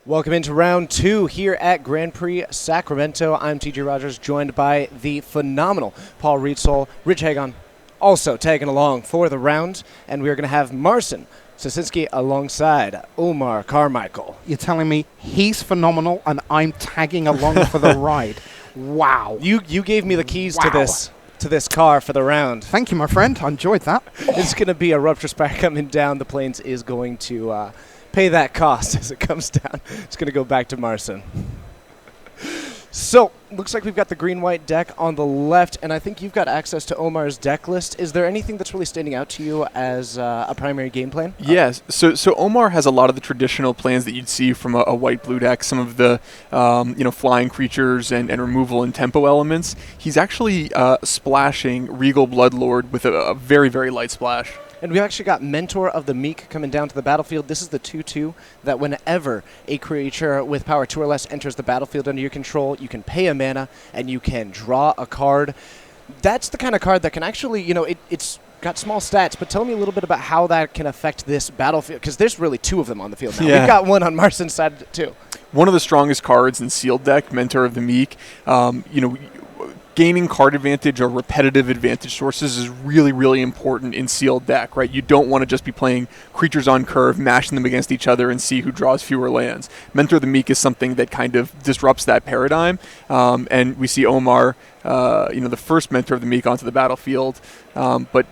Welcome into round two here at Grand Prix Sacramento. I'm TJ Rogers, joined by the phenomenal Paul Rietzol, Rich Hagon, also tagging along for the round, and we are going to have Marcin Sasinski alongside Omar Carmichael. You're telling me he's phenomenal and I'm tagging along for the ride? Wow. You gave me the keys to this car for the round. Thank you, my friend. I enjoyed that. It's going to be a rupture spark coming down. The Plains is going to pay that cost as it comes down. It's going to go back to Marcin. So, looks like we've got the green-white deck on the left, and I think you've got access to Omar's deck list. Is there anything that's really standing out to you as a primary game plan? Yes. So Omar has a lot of the traditional plans that you'd see from a white-blue deck, some of the flying creatures and removal and tempo elements. He's actually splashing Regal Bloodlord with a very, very light splash. And we've actually got Mentor of the Meek coming down to the battlefield. This is the 2/2 that whenever a creature with power 2 or less enters the battlefield under your control, you can pay a mana and you can draw a card. That's the kind of card that can actually, it's got small stats, but tell me a little bit about how that can affect this battlefield, because there's really two of them on the field now. Yeah. We've got one on Marcin's side too. One of the strongest cards in sealed deck, Mentor of the Meek. Gaining card advantage or repetitive advantage sources is really, really important in sealed deck, right? You don't want to just be playing creatures on curve, mashing them against each other and see who draws fewer lands. Mentor of the Meek is something that kind of disrupts that paradigm, and we see Omar, the first Mentor of the Meek onto the battlefield, but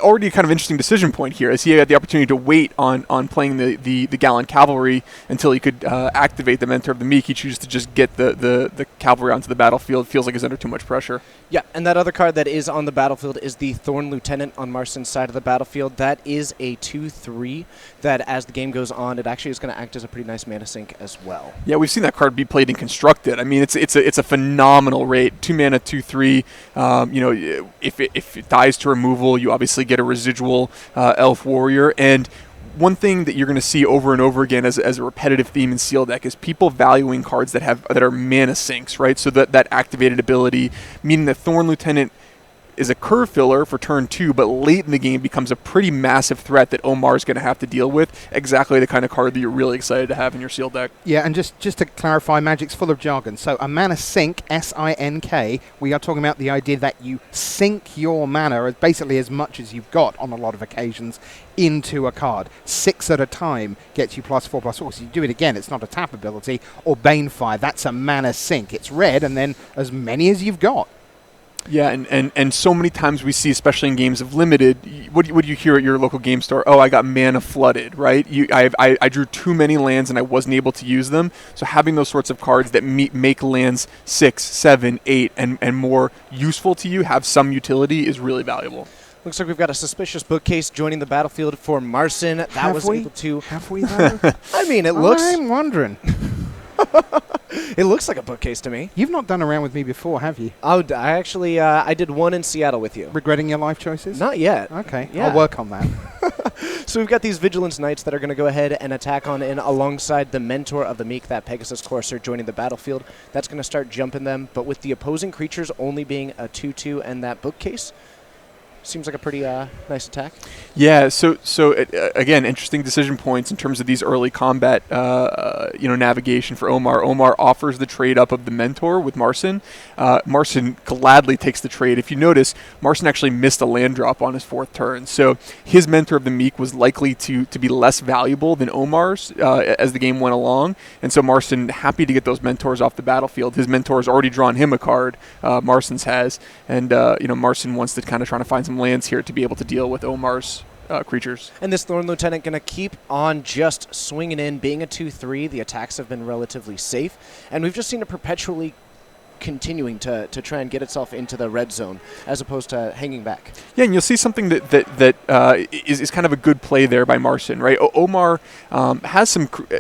already a kind of interesting decision point here, as he had the opportunity to wait on playing the Gallant Cavalry until he could activate the Mentor of the Meek. He chooses to just get the Cavalry onto the battlefield. Feels like he's under too much pressure. Yeah, and that other card that is on the battlefield is the Thorn Lieutenant on Marcin's side of the battlefield. That is a 2/3 that, as the game goes on, it actually is going to act as a pretty nice mana sink as well. Yeah, we've seen that card be played and constructed. I mean, it's a phenomenal rate. 2 mana, 2/3. If it dies to removal, you obviously get a residual Elf Warrior. And one thing that you're going to see over and over again as a repetitive theme in sealed deck is people valuing cards that are mana sinks, right? So that activated ability, meaning that Thorn Lieutenant is a curve filler for turn 2, but late in the game becomes a pretty massive threat that Omar's going to have to deal with. Exactly the kind of card that you're really excited to have in your sealed deck. Yeah, and just to clarify, Magic's full of jargon. So a mana sink, S-I-N-K, we are talking about the idea that you sink your mana, basically as much as you've got on a lot of occasions, into a card. 6 at a time gets you +4/+4. So you do it again, it's not a tap ability. Or Banefire, that's a mana sink. It's red, and then as many as you've got. Yeah, and so many times we see, especially in games of limited, what do you hear at your local game store? Oh, I got mana flooded, right? I drew too many lands and I wasn't able to use them. So having those sorts of cards that make lands 6, 7, 8, and more useful to you, have some utility, is really valuable. Looks like we've got a suspicious bookcase joining the battlefield for Marcin. That Have was we? able to. Have we, though? I mean, it looks. I'm wondering. It looks like a bookcase to me. You've not done around with me before, have you? Oh, I actually I did one in Seattle with you. Regretting your life choices? Not yet. Okay, Yeah. I'll work on that. So we've got these Vigilance Knights that are going to go ahead and attack on in alongside the Mentor of the Meek, that Pegasus Courser joining the battlefield. That's going to start jumping them, but with the opposing creatures only being a 2/2 and that bookcase, seems like a pretty nice attack. Yeah, so again, interesting decision points in terms of these early combat, navigation for Omar. Omar offers the trade up of the Mentor with Marcin. Marcin gladly takes the trade. If you notice, Marcin actually missed a land drop on his 4th turn, so his Mentor of the Meek was likely to be less valuable than Omar's as the game went along, and so Marcin, happy to get those Mentors off the battlefield. His Mentor's already drawn him a card, Marcin's has, and Marcin wants to kind of try to find some lands here to be able to deal with Omar's creatures. And this Thorn Lieutenant going to keep on just swinging in, being a 2/3. The attacks have been relatively safe, and we've just seen it perpetually continuing to try and get itself into the red zone as opposed to hanging back. Yeah, and you'll see something that is kind of a good play there by Marcin, right? Omar has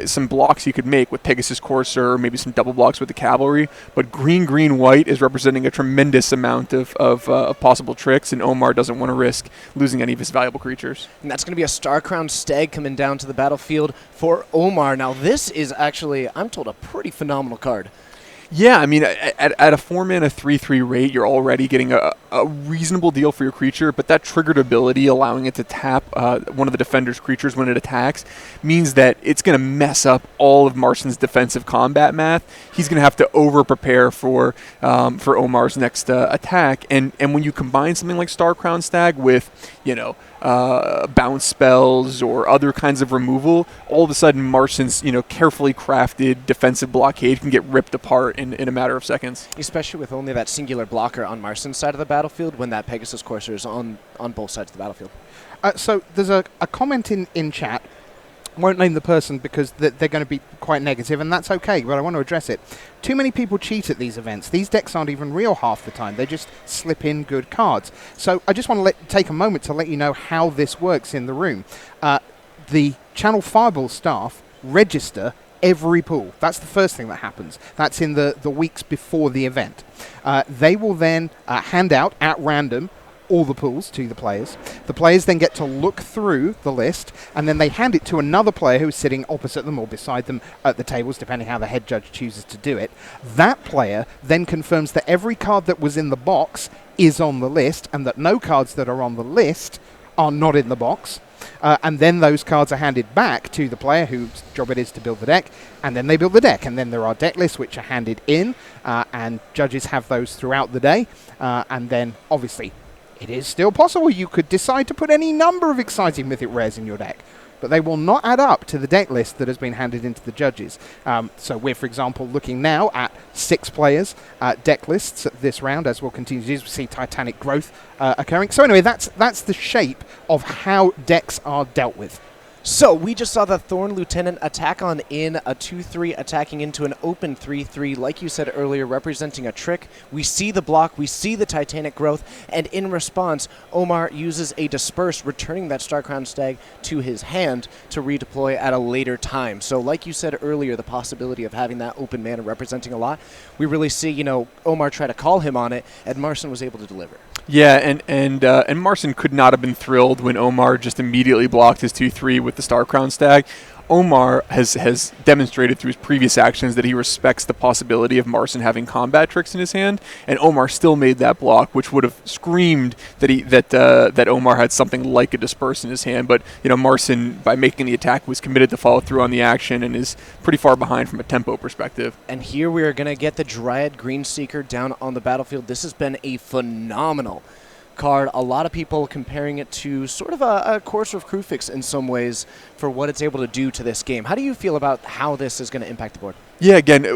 some blocks he could make with Pegasus Courser, maybe some double blocks with the Cavalry, but green, white is representing a tremendous amount of possible tricks, and Omar doesn't want to risk losing any of his valuable creatures. And that's going to be a Star-Crowned Stag coming down to the battlefield for Omar. Now, this is actually, I'm told, a pretty phenomenal card. Yeah, I mean, at a 4-mana 3/3 rate, you're already getting a reasonable deal for your creature, but that triggered ability allowing it to tap one of the defender's creatures when it attacks means that it's going to mess up all of Marcin's defensive combat math. He's going to have to over-prepare for Omar's next attack, and when you combine something like Star Crown Stag with, bounce spells or other kinds of removal, all of a sudden Marcin's carefully crafted defensive blockade can get ripped apart in a matter of seconds. Especially with only that singular blocker on Marcin's side of the battlefield when that Pegasus Courser is on both sides of the battlefield. So there's a comment in chat. Won't name the person because they're going to be quite negative, and that's okay, but I want to address it. Too many people cheat at these events. These decks aren't even real half the time. They just slip in good cards. So I just want to take a moment to let you know how this works in the room. The Channel Fireball staff register every pool. That's the first thing that happens. That's in the weeks before the event. They will then hand out at random all the pools to the players. The players then get to look through the list, and then they hand it to another player who's sitting opposite them or beside them at the tables, depending how the head judge chooses to do it. That player then confirms that every card that was in the box is on the list, and that no cards that are on the list are not in the box. And then those cards are handed back to the player whose job it is to build the deck, and then they build the deck. And then there are deck lists which are handed in, and judges have those throughout the day. And then, obviously, it is still possible you could decide to put any number of exciting mythic rares in your deck, but they will not add up to the deck list that has been handed into the judges. So we're, for example, looking now at 6 players' deck lists at this round, as we'll continue to do. We see Titanic growth occurring. So anyway, that's the shape of how decks are dealt with. So we just saw the Thorn Lieutenant attack on in, a 2-3 attacking into an open 3-3, like you said earlier, representing a trick. We see the block, we see the Titanic growth, and in response, Omar uses a Disperse, returning that Star Crown Stag to his hand to redeploy at a later time. So like you said earlier, the possibility of having that open mana representing a lot, we really see, Omar try to call him on it, and Marcin was able to deliver. Yeah, and Marcin could not have been thrilled when Omar just immediately blocked his 2-3 with the Star Crown Stag. Omar has demonstrated through his previous actions that he respects the possibility of Marcin having combat tricks in his hand, and Omar still made that block, which would have screamed that Omar had something like a Disperse in his hand. But Marcin, by making the attack, was committed to follow through on the action and is pretty far behind from a tempo perspective. And here we are going to get the Dryad Greenseeker down on the battlefield. This has been a phenomenal card. A lot of people comparing it to sort of a Courser of Kruphix in some ways for what it's able to do to this game. How do you feel about how this is going to impact the board? Yeah, again,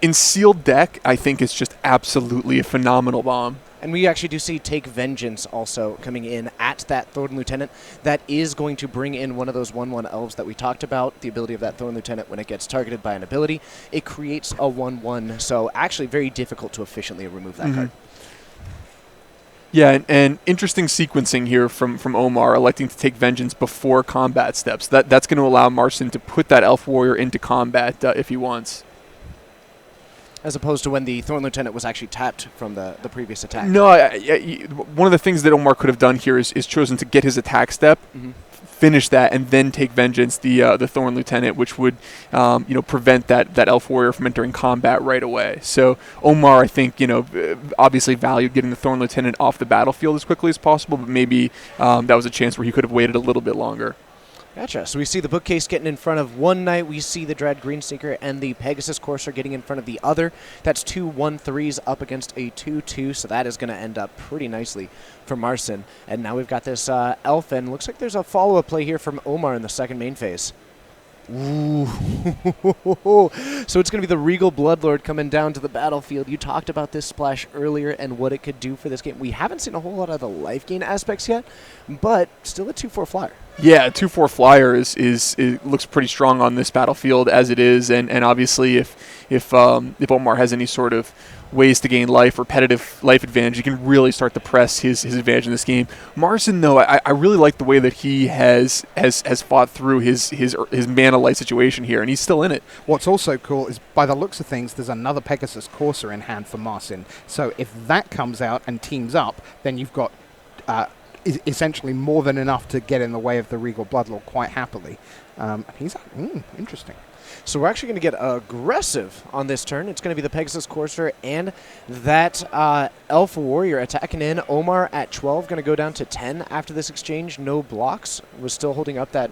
in sealed deck, I think it's just absolutely a phenomenal bomb. And we actually do see Take Vengeance also coming in at that Thorn Lieutenant. That is going to bring in one of those 1/1 elves that we talked about, the ability of that Thorn Lieutenant when it gets targeted by an ability. It creates a 1/1, so actually very difficult to efficiently remove that card. Yeah, and interesting sequencing here from Omar, electing to take Vengeance before combat steps. That's going to allow Marcin to put that Elf Warrior into combat if he wants. As opposed to when the Thorn Lieutenant was actually tapped from the previous attack. No, one of the things that Omar could have done here is chosen to get his attack step, finish that, and then take Vengeance, the Thorn Lieutenant, which would prevent that Elf Warrior from entering combat right away. So Omar, I think, obviously valued getting the Thorn Lieutenant off the battlefield as quickly as possible, but maybe that was a chance where he could have waited a little bit longer. Gotcha. So we see the Bookcase getting in front of one knight. We see the Dread Greenseeker and the Pegasus Courser getting in front of the other. That's 2 1/3s up against a 2/2, so that is going to end up pretty nicely for Marcin. And now we've got this elf, and looks like there's a follow-up play here from Omar in the second main phase. Ooh. So it's going to be the Regal Bloodlord coming down to the battlefield. You talked about this splash earlier and what it could do for this game. We haven't seen a whole lot of the life gain aspects yet, but still a 2/4 flyer. Yeah, 2/4 flyer it looks pretty strong on this battlefield as it is, and obviously if Omar has any sort of ways to gain life, repetitive life advantage, he can really start to press his advantage in this game. Marcin, though, I really like the way that he has fought through his mana light situation here, and he's still in it. What's also cool is, by the looks of things, there's another Pegasus Courser in hand for Marcin. So if that comes out and teams up, then you've got essentially more than enough to get in the way of the Regal Bloodlord quite happily. He's interesting. So we're actually going to get aggressive on this turn. It's going to be the Pegasus Courser and that Elf Warrior attacking in. Omar at 12, going to go down to 10 after this exchange. No blocks. Was still holding up that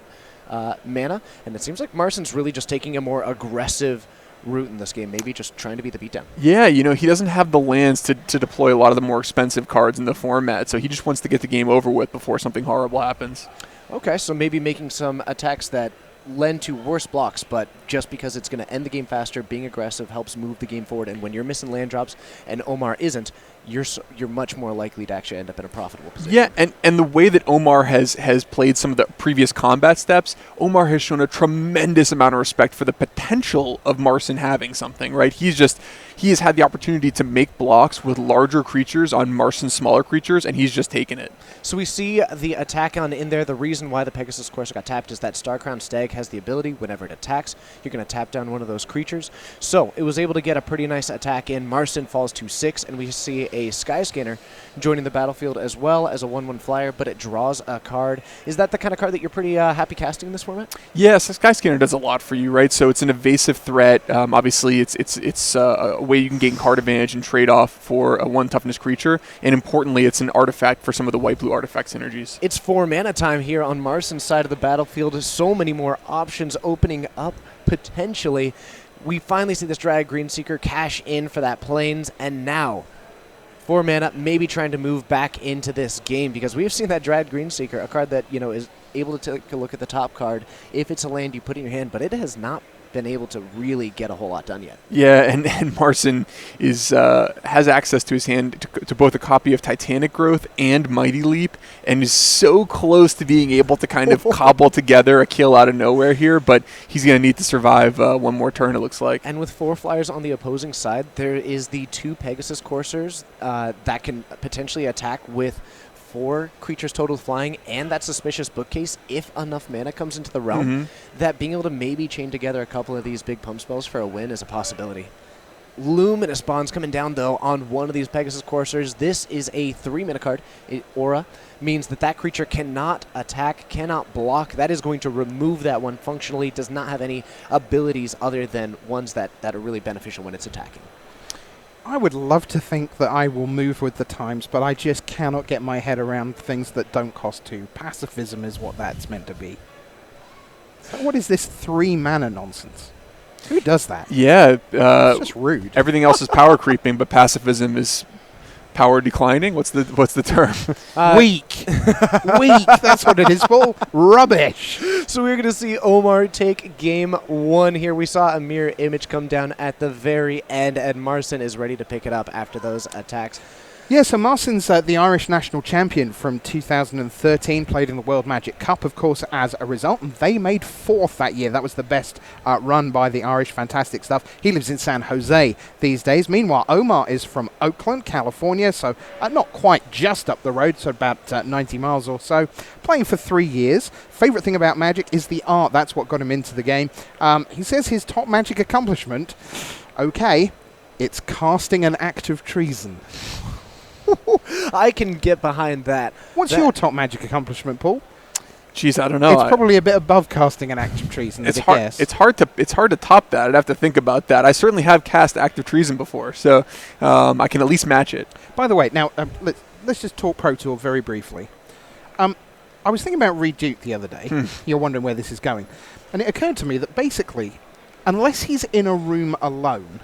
mana. And it seems like Marcin's really just taking a more aggressive route in this game, maybe just trying to beat the beatdown. Yeah, you know, he doesn't have the lands to deploy a lot of the more expensive cards in the format, so he just wants to get the game over with before something horrible happens. Okay, so maybe making some attacks that lend to worse blocks, but just because it's going to end the game faster, being aggressive helps move the game forward, and when you're missing land drops and Omar isn't, you're much more likely to actually end up in a profitable position. Yeah, and the way that Omar has played some of the previous combat steps, Omar has shown a tremendous amount of respect for the potential of Marcin having something, right? He has had the opportunity to make blocks with larger creatures on Marcin's smaller creatures, and he's just taken it. So we see the attack on in there. The reason why the Pegasus Courser got tapped is that Starcrowned Stag has the ability, whenever it attacks, you're going to tap down one of those creatures. So it was able to get a pretty nice attack in. Marcin falls to 6, and we see a Sky Scanner joining the battlefield as well as a 1/1 flyer, but it draws a card. Is that the kind of card that you're pretty happy casting in this format? Yes, Sky Scanner does a lot for you, right? So it's an evasive threat. Obviously, it's a way you can gain card advantage and trade off for a 1 toughness creature, and importantly, it's an artifact for some of the white-blue artifact synergies. It's 4 mana time here on Marcin's side of the battlefield. So many more options opening up potentially. We finally see this Dryad Greenseeker cash in for that Plains, and now 4 mana, maybe trying to move back into this game, because we've seen that Dryad Greenseeker, a card that, you know, is able to take a look at the top card if it's a land you put in your hand, but it has not been able to really get a whole lot done yet. Yeah, and Marcin is has access to his hand to both a copy of Titanic Growth and Mighty Leap, and is so close to being able to kind of cobble together a kill out of nowhere here, but he's going to need to survive one more turn, it looks like. And with 4 flyers on the opposing side, there is the 2 Pegasus Coursers that can potentially attack with 4 creatures total flying and that Suspicious Bookcase if enough mana comes into the realm. That being able to maybe chain together a couple of these big pump spells for a win is a possibility. Luminous Bonds coming down, though, on one of these Pegasus Coursers. This is a 3-mana card. Aura means that creature cannot attack, cannot block. That is going to remove that one functionally, does not have any abilities other than ones that are really beneficial when it's attacking. I would love to think that I will move with the times, but I just cannot get my head around things that don't cost 2. Pacifism is what that's meant to be. So what is this 3 mana nonsense? Who does that? Yeah. It's just rude. Everything else is power creeping, but pacifism is power declining. What's the term? Weak. Weak. That's what it is, Paul. Rubbish. So we're going to see Omar take game 1 here. We saw a mirror image come down at the very end, and Marcin is ready to pick it up after those attacks. Yeah, so Marcin's the Irish national champion from 2013, played in the World Magic Cup, of course, as a result, and they made 4th that year. That was the best run by the Irish. Fantastic stuff. He lives in San Jose these days. Meanwhile, Omar is from Oakland, California, so not quite just up the road, so about 90 miles or so. Playing for 3 years. Favorite thing about Magic is the art. That's what got him into the game. He says his top Magic accomplishment, okay, it's casting an act of treason. I can get behind that. What's your top Magic accomplishment, Paul? Jeez, I don't know. It's probably a bit above casting an act of treason. It's hard to top that. I'd have to think about that. I certainly have cast Act of Treason before, so I can at least match it. By the way, now let's just talk Pro Tour very briefly. I was thinking about Reed Duke the other day. You're wondering where this is going, and it occurred to me that basically, unless he's in a room alone,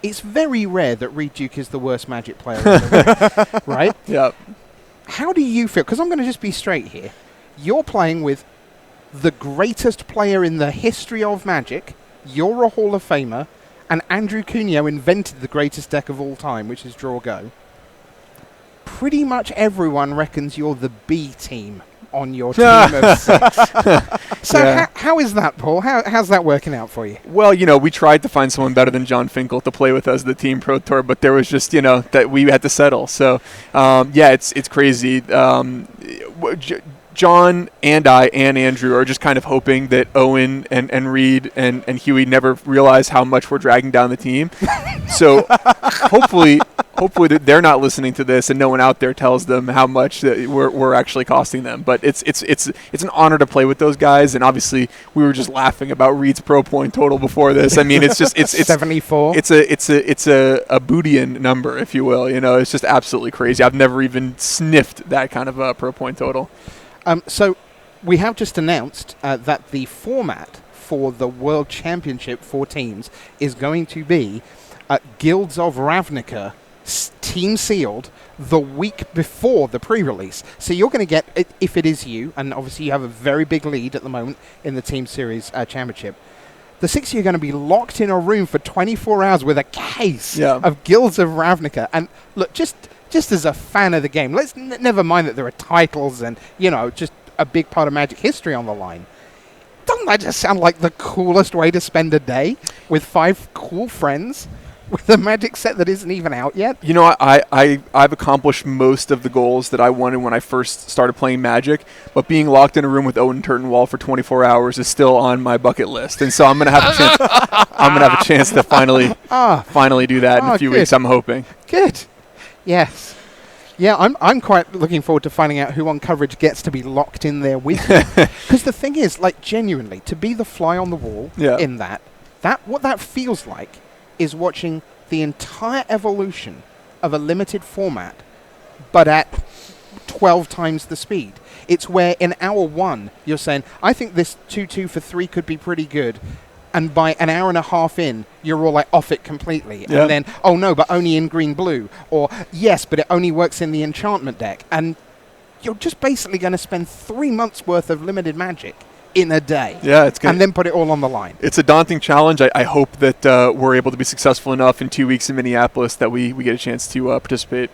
it's very rare that Reed Duke is the worst Magic player in the room, right? Yeah. How do you feel? Because I'm going to just be straight here. You're playing with the greatest player in the history of Magic. You're a Hall of Famer, and Andrew Cuneo invented the greatest deck of all time, which is Draw Go. Pretty much everyone reckons you're the B team on your team of 6. So yeah. How is that, Paul? How's that working out for you? Well, we tried to find someone better than John Finkel to play with us the Team Pro Tour, but there was just, that we had to settle. So, it's crazy. John and I and Andrew are just kind of hoping that Owen and Reed and Huey never realize how much we're dragging down the team. So hopefully hopefully they're not listening to this and no one out there tells them how much that we're actually costing them. But it's an honor to play with those guys, and obviously we were just laughing about Reed's pro point total before this. I mean, it's 74. It's a Bootian number, if you will. You know, it's just absolutely crazy. I've never even sniffed that kind of a pro point total. So we have just announced that the format for the World Championship for teams is going to be Guilds of Ravnica team sealed the week before the pre-release. So you're going to get, if it is you, and obviously you have a very big lead at the moment in the Team Series Championship, the 6 of you are going to be locked in a room for 24 hours with a case of Guilds of Ravnica. And look, just as a fan of the game, let's never mind that there are titles and, you know, just a big part of Magic history on the line. Doesn't that just sound like the coolest way to spend a day with 5 cool friends with a Magic set that isn't even out yet? You know, I've accomplished most of the goals that I wanted when I first started playing Magic, but being locked in a room with Odin Turtenwald for 24 hours is still on my bucket list, and so I'm gonna have a chance. I'm gonna have a chance to finally do that in a few weeks. I'm hoping. Good. Yes. Yeah, I'm quite looking forward to finding out who on coverage gets to be locked in there with me. Because the thing is, like, genuinely, to be the fly on the wall in that what that feels like is watching the entire evolution of a limited format, but at 12 times the speed. It's where in hour 1, you're saying, I think this 2-2 for 3 could be pretty good. And by an hour and a half in, you're all like off it completely. And then, oh no, but only in green-blue. Or, yes, but it only works in the enchantment deck. And you're just basically going to spend 3 months' worth of limited Magic in a day. Yeah, and then put it all on the line. It's a daunting challenge. I hope that we're able to be successful enough in 2 weeks in Minneapolis that we get a chance to participate.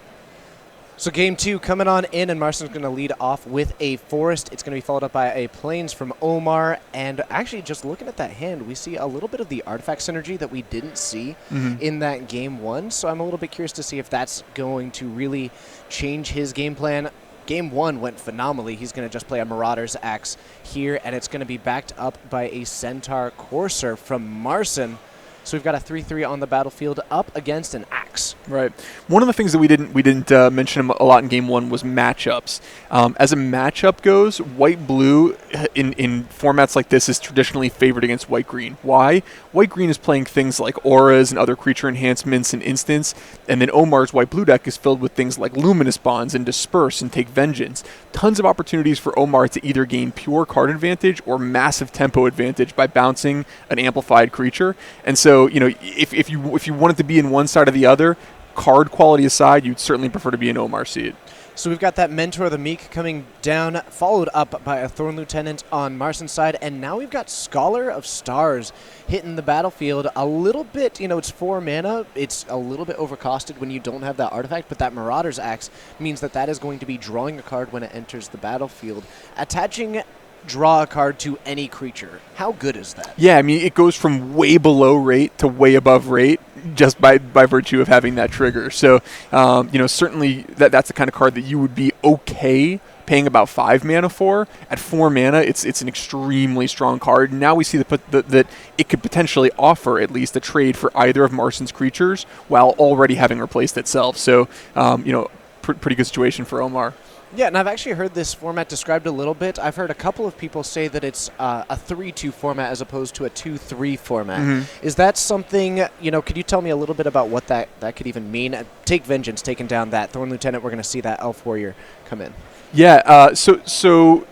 So game 2 coming on in, and Marston's going to lead off with a Forest. It's going to be followed up by a Plains from Omar. And actually, just looking at that hand, we see a little bit of the artifact synergy that we didn't see in that game 1. So I'm a little bit curious to see if that's going to really change his game plan. Game 1 went phenomenally. He's going to just play a Marauder's Axe here, and it's going to be backed up by a Centaur Courser from Marson. So we've got a 3-3 on the battlefield up against an Axe. Right. One of the things that we didn't mention a lot in Game 1 was matchups. As a matchup goes, white-blue in formats like this is traditionally favored against white-green. Why? White-green is playing things like auras and other creature enhancements and instants, and then Omar's white-blue deck is filled with things like Luminous Bonds and Disperse and Take Vengeance. Tons of opportunities for Omar to either gain pure card advantage or massive tempo advantage by bouncing an amplified creature. And so, you know, if you wanted to be in one side or the other, card quality aside, you'd certainly prefer to be in Omar seat. So we've got that Mentor of the Meek coming down, followed up by a Thorn Lieutenant on Marson's side, and now we've got Scholar of Stars hitting the battlefield a little bit. You know, it's 4 mana. It's a little bit overcosted when you don't have that artifact, but that Marauder's Axe means that is going to be drawing a card when it enters the battlefield. Attaching draw a card to any creature. How good is that? Yeah, I mean, it goes from way below rate to way above rate just by virtue of having that trigger. So, you know, certainly that's the kind of card that you would be okay paying about 5 mana for. At 4 mana, it's an extremely strong card. Now we see that it could potentially offer at least a trade for either of Marson's creatures while already having replaced itself. So, you know, pretty good situation for Omar. Yeah, and I've actually heard this format described a little bit. I've heard a couple of people say that it's a 3-2 format as opposed to a 2-3 format. Is that something, you know, could you tell me a little bit about what that could even mean? Take Vengeance, taking down that Thorn Lieutenant. We're going to see that Elf Warrior come in. Yeah, so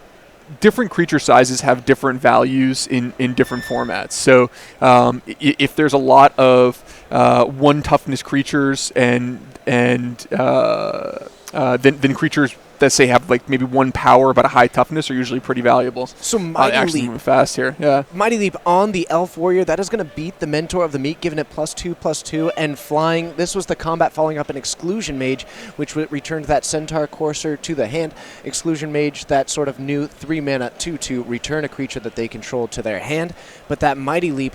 different creature sizes have different values in different formats. So if there's a lot of 1 toughness creatures and then creatures that say have like maybe 1 power but a high toughness are usually pretty valuable. So Mighty Leap, move fast here. Yeah. Mighty Leap on the Elf Warrior, that is going to beat the Mentor of the Meek, giving it +2/+2 and flying. This was the combat following up an Exclusion Mage, which returned that Centaur Courser to the hand. Exclusion Mage, that sort of new 3 mana 2/2 return a creature that they control to their hand, but that Mighty Leap,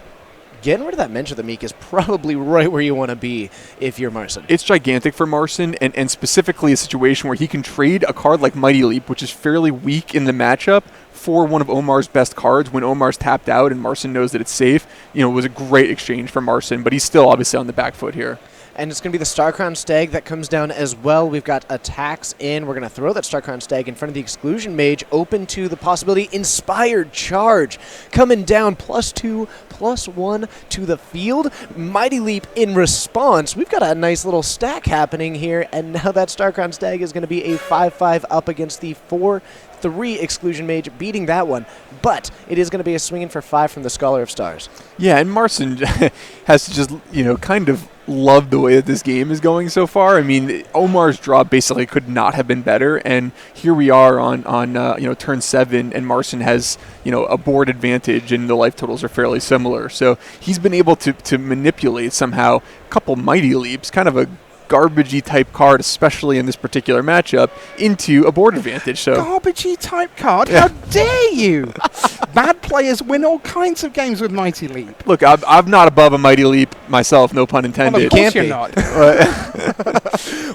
getting rid of that Mentor of the Meek is probably right where you want to be if you're Marson. It's gigantic for Marson, and specifically a situation where he can trade a card like Mighty Leap, which is fairly weak in the matchup, for one of Omar's best cards when Omar's tapped out and Marson knows that it's safe. You know, it was a great exchange for Marson, but he's still obviously on the back foot here. And it's going to be the Starcrown Stag that comes down as well. We've got attacks in. We're going to throw that Starcrown Stag in front of the Exclusion Mage, open to the possibility. Inspired Charge coming down, +2, +1 to the field. Mighty Leap in response. We've got a nice little stack happening here, and now that Starcrown Stag is going to be a 5-5 up against the 4-3 Exclusion Mage, beating that one. But it is going to be a swinging for 5 from the Scholar of Stars. Yeah, and Marcin has to just, kind of love the way that this game is going so far. I mean, Omar's draw basically could not have been better, and here we are on turn 7, and Marcin has, a board advantage, and the life totals are fairly similar. So he's been able to manipulate somehow a couple Mighty Leaps, kind of a garbagey type card, especially in this particular matchup, into a board advantage. So garbagey type card? Yeah. How dare you! Bad players win all kinds of games with Mighty Leap. Look, I'm not above a Mighty Leap myself, no pun intended. Well, of course you're not.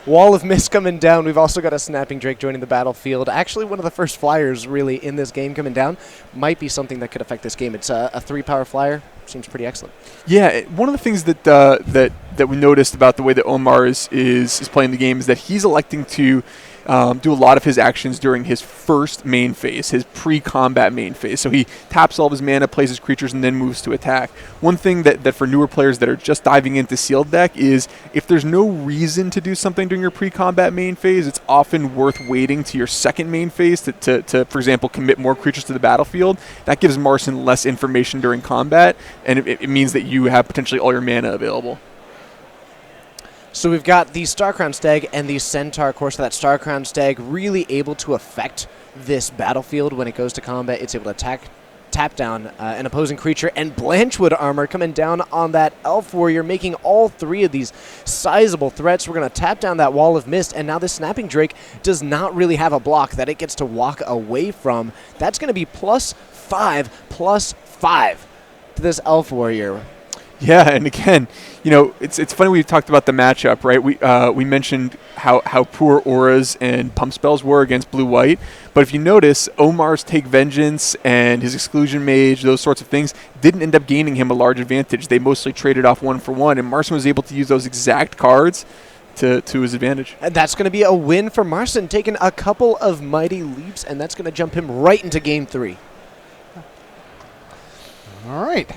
Wall of Mist coming down. We've also got a Snapping Drake joining the battlefield. Actually, one of the first flyers really in this game coming down. Might be something that could affect this game. It's a 3-power flyer. Seems pretty excellent. Yeah, one of the things that we noticed about the way that Omar is playing the game is that he's electing to do a lot of his actions during his first main phase, his pre-combat main phase. So he taps all of his mana, plays his creatures, and then moves to attack. One thing that for newer players that are just diving into sealed deck is if there's no reason to do something during your pre-combat main phase, it's often worth waiting to your second main phase to for example, commit more creatures to the battlefield. That gives Marcin less information during combat, and it means that you have potentially all your mana available. So we've got the Starcrown Stag and the Centaur Core. So that Starcrown Stag really able to affect this battlefield when it goes to combat. It's able to tap down an opposing creature, and Blanchwood Armor coming down on that Elf Warrior, making all 3 of these sizable threats. We're going to tap down that Wall of Mist, and now this Snapping Drake does not really have a block that it gets to walk away from. That's going to be +5/+5 to this Elf Warrior. Yeah, and again, it's funny we talked about the matchup, right? We mentioned how poor auras and pump spells were against blue-white, but if you notice, Omar's Take Vengeance and his Exclusion Mage, those sorts of things, didn't end up gaining him a large advantage. They mostly traded off 1 for 1, and Marcin was able to use those exact cards to his advantage. And that's going to be a win for Marcin, taking a couple of Mighty Leaps, and that's going to jump him right into Game 3. All right.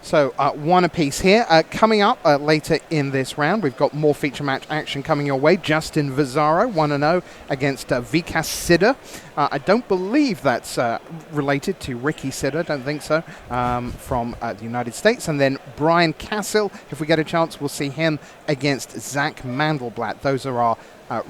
So one apiece here. Coming up later in this round, we've got more feature match action coming your way. Justin Vizaro, 1-0 against Vikas Sidder. I don't believe that's related to Ricky Sidder, don't think so, from the United States. And then Brian Castle, if we get a chance, we'll see him against Zach Mandelblatt. Those are our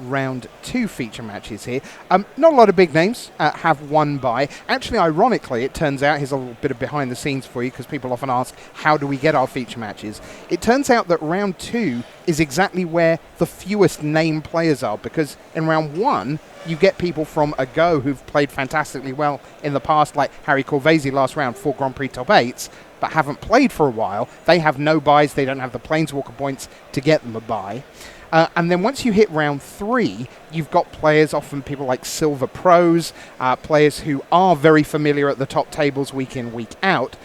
round 2 feature matches here. Not a lot of big names have won by. Actually, ironically, it turns out, here's a little bit of behind the scenes for you, because people often ask, how do we get our feature matches? It turns out that round 2 is exactly where the fewest name players are, because in round 1, you get people from a go who've played fantastically well in the past, like Harry Corvesi last round, 4 Grand Prix top 8s, but haven't played for a while. They have no buys. They don't have the Planeswalker points to get them a buy. And then once you hit round 3, you've got players, often people like Silver Pros, players who are very familiar at the top tables week in, week out.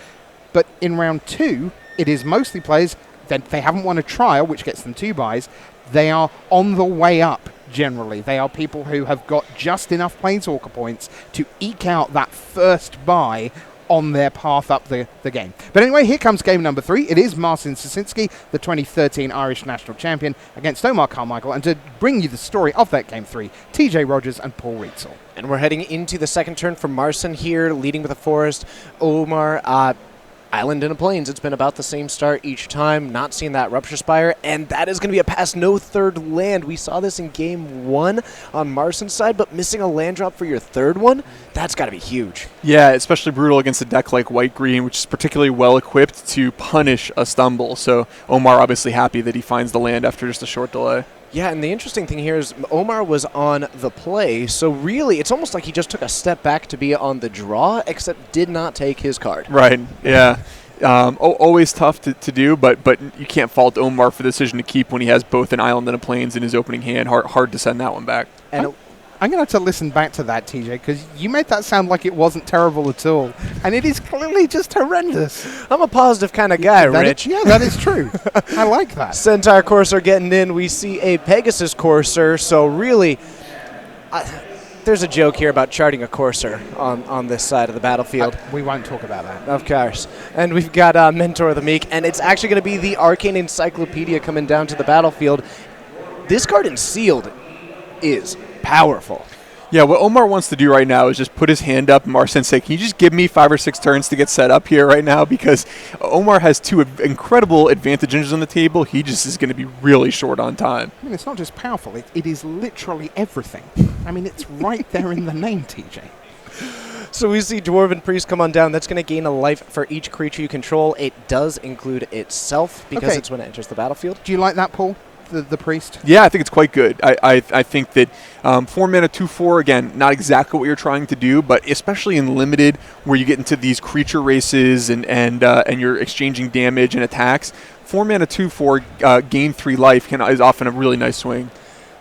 But in round 2, it is mostly players that they haven't won a trial, which gets them 2 buys. They are on the way up, generally. They are people who have got just enough Planeswalker points to eke out that first buy on their path up the game. But anyway, here comes game number 3. It is Marcin Sasinski, the 2013 Irish national champion, against Omar Carmichael. And to bring you the story of that game 3, TJ Rogers and Paul Rietzel. And we're heading into the second turn for Marcin here, leading with a Forest. Omar, Island and a Plains. It's been about the same start each time, not seeing that Rupture Spire, and that is going to be a pass, no third land. We saw this in game 1 on Marcin's side, but missing a land drop for your third one, that's got to be huge. Yeah, especially brutal against a deck like White-Green, which is particularly well equipped to punish a stumble. So Omar obviously happy that he finds the land after just a short delay. Yeah, and the interesting thing here is Omar was on the play, so really it's almost like he just took a step back to be on the draw, except did not take his card. Right, yeah. Always tough to do, but you can't fault Omar for the decision to keep when he has both an Island and a Plains in his opening hand. Hard to send that one back. And I'm going to have to listen back to that, TJ, because you made that sound like it wasn't terrible at all. And it is clearly just horrendous. I'm a positive kind of guy, Rich. Yeah, that is true. I like that. Centaur Courser getting in. We see a Pegasus Courser. So really, there's a joke here about charting a Courser on this side of the battlefield. We won't talk about that. Of course. And we've got Mentor of the Meek, and it's actually going to be the Arcane Encyclopedia coming down to the battlefield. This card in Sealed is powerful. Yeah, what Omar wants to do right now is just put his hand up and Marcin say, can you just give me 5 or 6 turns to get set up here right now? Because Omar has 2 incredible advantages on the table. He just is going to be really short on time. I mean, it's not just powerful. It is literally everything. I mean, it's right there in the name, TJ. So we see Dwarven Priest come on down. That's going to gain a life for each creature you control. It does include itself because it's when it enters the battlefield. Do you like that, Paul? The priest? Yeah, I think it's quite good. I think that 4 mana 2/4, again, not exactly what you're trying to do, but especially in limited, where you get into these creature races and you're exchanging damage and attacks. 4 mana 2/4 gain 3 life is often a really nice swing.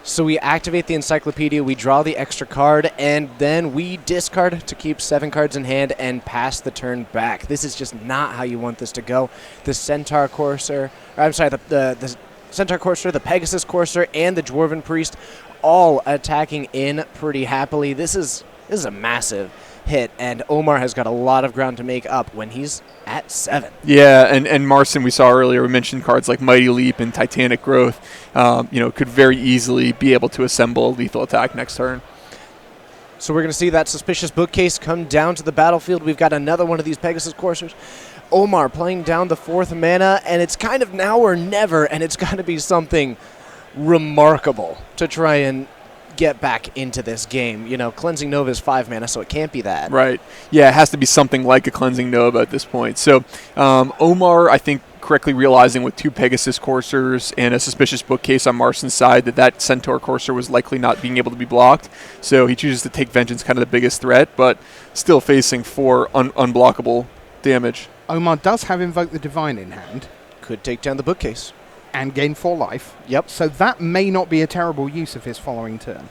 So we activate the Encyclopedia, we draw the extra card, and then we discard to keep 7 cards in hand and pass the turn back. This is just not how you want this to go. The Centaur Courser, the Centaur Courser, the Pegasus Courser, and the Dwarven Priest all attacking in pretty happily. This is a massive hit, and Omar has got a lot of ground to make up when he's at 7. Yeah, and Marcin, we saw earlier, we mentioned cards like Mighty Leap and Titanic Growth, could very easily be able to assemble a lethal attack next turn. So we're going to see that Suspicious Bookcase come down to the battlefield. We've got another one of these Pegasus Coursers. Omar playing down the 4th mana, and it's kind of now or never, and it's got to be something remarkable to try and get back into this game. Cleansing Nova is 5 mana, so it can't be that. Right. Yeah, it has to be something like a Cleansing Nova at this point. So Omar, I think, correctly realizing with 2 Pegasus Coursers and a Suspicious Bookcase on Marcin's side that Centaur Courser was likely not being able to be blocked. So he chooses to take Vengeance, kind of the biggest threat, but still facing 4 unblockable damage. Omar does have Invoke the Divine in hand. Could take down the Bookcase. And gain 4 life. Yep. So that may not be a terrible use of his following turn.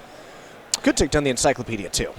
Could take down the Encyclopedia, too.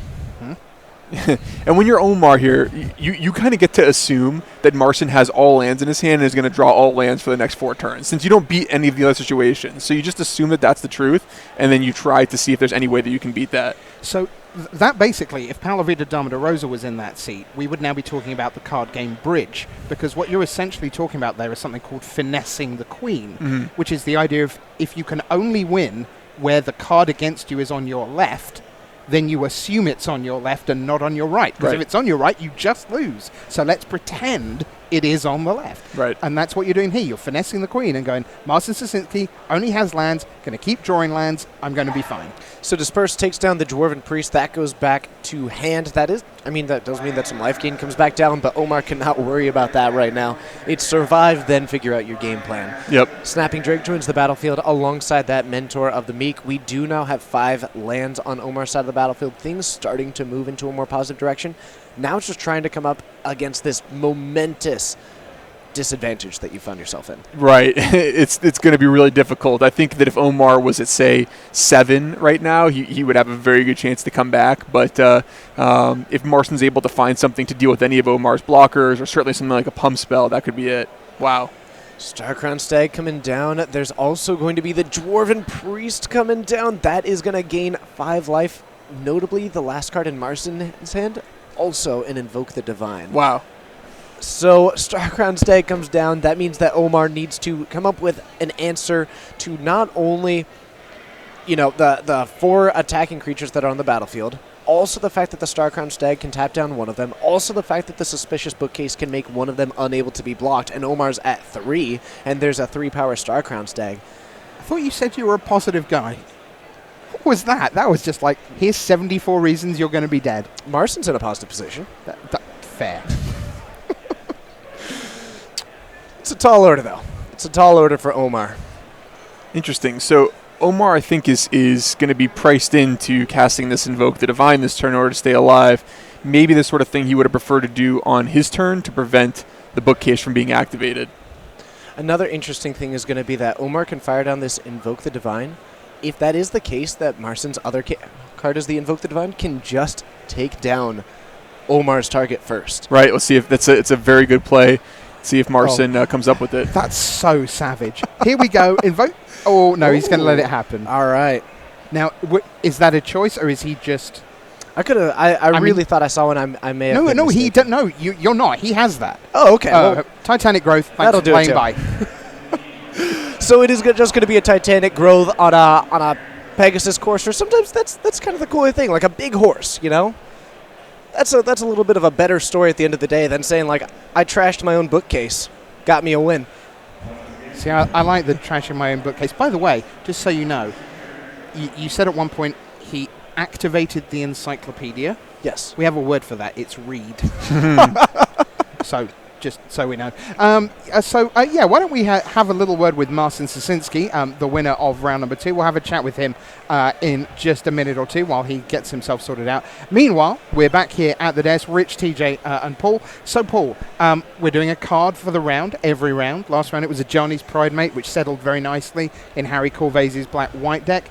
And when you're Omar here, you kind of get to assume that Marcin has all lands in his hand and is going to draw all lands for the next 4 turns, since you don't beat any of the other situations. So you just assume that that's the truth, and then you try to see if there's any way that you can beat that. So that basically, if Palavida Dama de Rosa was in that seat, we would now be talking about the card game Bridge, because what you're essentially talking about there is something called finessing the queen, which is the idea of if you can only win where the card against you is on your left, then you assume it's on your left and not on your right. Because if it's on your right, you just lose. So let's pretend it is on the left. Right. And that's what you're doing here. You're finessing the queen and going, Marcin Sasinski only has lands, going to keep drawing lands, I'm going to be fine. So Disperse takes down the Dwarven Priest. That goes back to hand. That does mean that some life gain comes back down, but Omar cannot worry about that right now. It's survive, then figure out your game plan. Yep. Snapping Drake joins the battlefield alongside that Mentor of the Meek. We do now have 5 lands on Omar's side of the battlefield. Things starting to move into a more positive direction. Now it's just trying to come up against this momentous disadvantage that you found yourself in. Right. It's going to be really difficult. I think that if Omar was at, say, 7 right now, he would have a very good chance to come back. But if Marcin's able to find something to deal with any of Omar's blockers, or certainly something like a pump spell, that could be it. Wow. Starcrown Stag coming down. There's also going to be the Dwarven Priest coming down. That is going to gain 5 life. Notably, the last card in Marcin's hand, also an Invoke the Divine. Wow. So Starcrown Stag comes down. That means that Omar needs to come up with an answer to not only, the 4 attacking creatures that are on the battlefield, also the fact that the Starcrown Stag can tap down one of them, also the fact that the Suspicious Bookcase can make one of them unable to be blocked, and Omar's at 3, and there's a 3-power Starcrown Stag. I thought you said you were a positive guy. What was that? That was just like, here's 74 reasons you're going to be dead. Marcin's in a positive position. Fair. It's a tall order, though. It's a tall order for Omar. Interesting. So Omar, I think, is going to be priced into casting this Invoke the Divine this turn in order to stay alive. Maybe the sort of thing he would have preferred to do on his turn to prevent the Bookcase from being activated. Another interesting thing is going to be that Omar can fire down this Invoke the Divine. If that is the case, that Marcin's other card is the Invoke the Divine, can just take down Omar's target first. Right. Let's see if it's a very good play. See if Marcin comes up with it. That's so savage. Here we go. Invoke. Oh, no, he's going to let it happen. All right. Now, is that a choice, or is he just... I really thought I saw one. I may have been No, he mistaken. don't. No, you're not. He has that. Oh, okay. Well, Titanic Growth. Thanks that'll for do it playing too. by. so it is just going to be a Titanic growth on a Pegasus courser. Sometimes that's kind of the cool thing, like a big horse, you know? That's a little bit of a better story at the end of the day than saying, like, I trashed my own bookcase. Got me a win. See, I like the trash in my own bookcase. By the way, just so you know, you said at one point he activated the encyclopedia. Yes. We have a word for that. It's read. So, just so we know. Why don't we have a little word with Marcin Sasinski, the winner of round number 2. We'll have a chat with him in just a minute or two while he gets himself sorted out. Meanwhile, we're back here at the desk, Rich, TJ, and Paul. So, Paul, we're doing a card for the round, every round. Last round it was a Johnny's Pride Mate, which settled very nicely in Harry Corvase's black-white deck.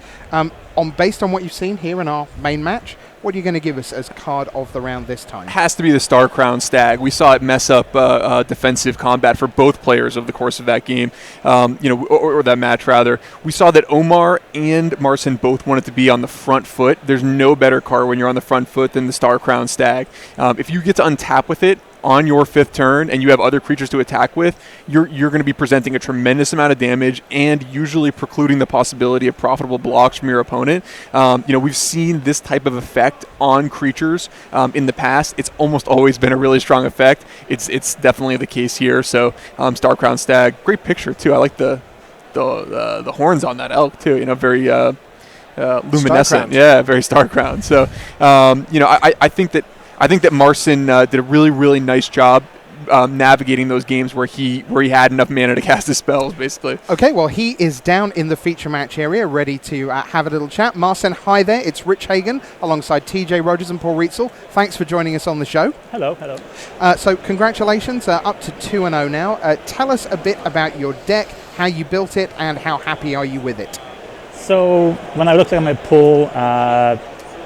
Based on what you've seen here in our main match, what are you going to give us as card of the round this time? Has to be the Star Crown Stag. We saw it mess up defensive combat for both players over the course of that game, or that match rather. We saw that Omar and Marcin both wanted to be on the front foot. There's no better card when you're on the front foot than the Star Crown Stag. If you get to untap with it on your 5th turn and you have other creatures to attack with, you're going to be presenting a tremendous amount of damage and usually precluding the possibility of profitable blocks from your opponent. We've seen this type of effect on creatures in the past. It's almost always been a really strong effect. It's definitely the case here. So Star Crown Stag, great picture too. I like the horns on that elk too. Very luminescent. Yeah, very star crowned. So I think that Marcin did a really, really nice job navigating those games where he had enough mana to cast his spells, basically. Okay, well, he is down in the feature match area, ready to have a little chat. Marcin, hi there. It's Rich Hagan alongside TJ Rogers and Paul Rietzel. Thanks for joining us on the show. Hello. So congratulations, up to 2-0 now. Tell us a bit about your deck, how you built it, and how happy are you with it? So when I looked at my pool,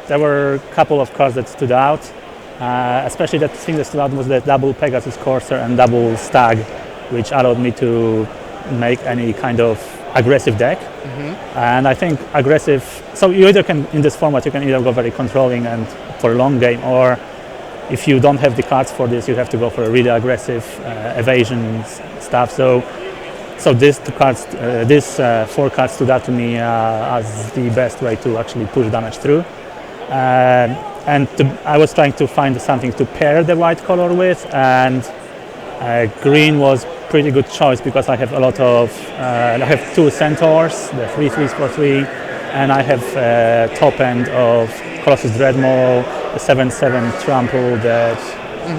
there were a couple of cards that stood out. Especially that thing that stood out was the double Pegasus Courser and double Stag, which allowed me to make any kind of aggressive deck. Mm-hmm. And I think aggressive, so you either can, in this format, you can either go very controlling and for a long game, or if you don't have the cards for this, you have to go for a really aggressive evasion stuff. So these 4 cards stood out to me as the best way to actually push damage through. I was trying to find something to pair the white color with, and green was pretty good choice because I have a lot of, I have 2 Centaurs, the 3/3s for 3, and I have top end of Colossus Dreadmaw, the 7/7 Trample that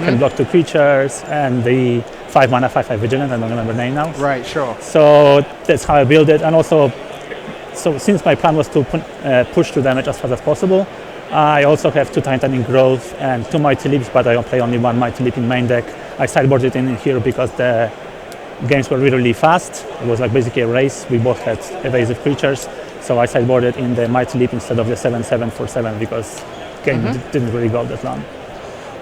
can block 2 creatures, and the 5 mana 5/5 Vigilant, I don't remember the name now. Right, sure. So that's how I built it, and also, so since my plan was to push through damage as fast as possible, I also have 2 Titanic Growth and 2 Mighty Leaps, but I don't play only 1 Mighty Leap in main deck. I sideboarded it in here because the games were really fast. It was like basically a race. We both had evasive creatures, so I sideboarded in the Mighty Leap instead of the 7/7 for 7 because game didn't really go that long.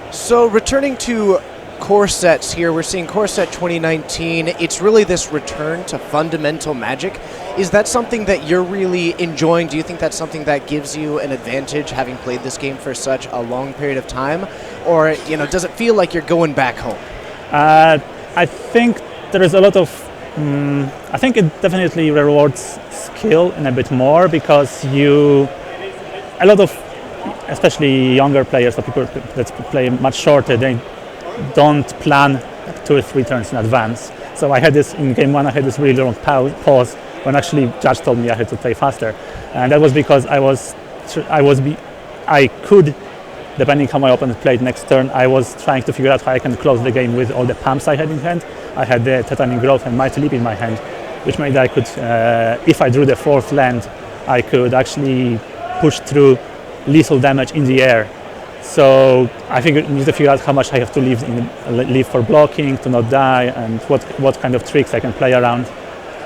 So returning to core sets here, we're seeing core set 2019. It's really this return to fundamental Magic. Is that something that you're really enjoying? Do you think that's something that gives you an advantage having played this game for such a long period of time? Or, does it feel like you're going back home? I think there is a lot of, I think it definitely rewards skill in a bit more because a lot of, especially younger players or people that play much shorter, they don't plan 2 or 3 turns in advance. So I had this in game 1, I had this really long pause when actually Judge told me I had to play faster, and that was because I could, depending how my opponent played next turn, I was trying to figure out how I can close the game with all the pumps I had in hand. I had the Titanic Growth and Mighty Leap in my hand, which made I could, if I drew the 4th land, I could actually push through lethal damage in the air. So I think I need to figure out how much I have to leave for blocking to not die, and what kind of tricks I can play around.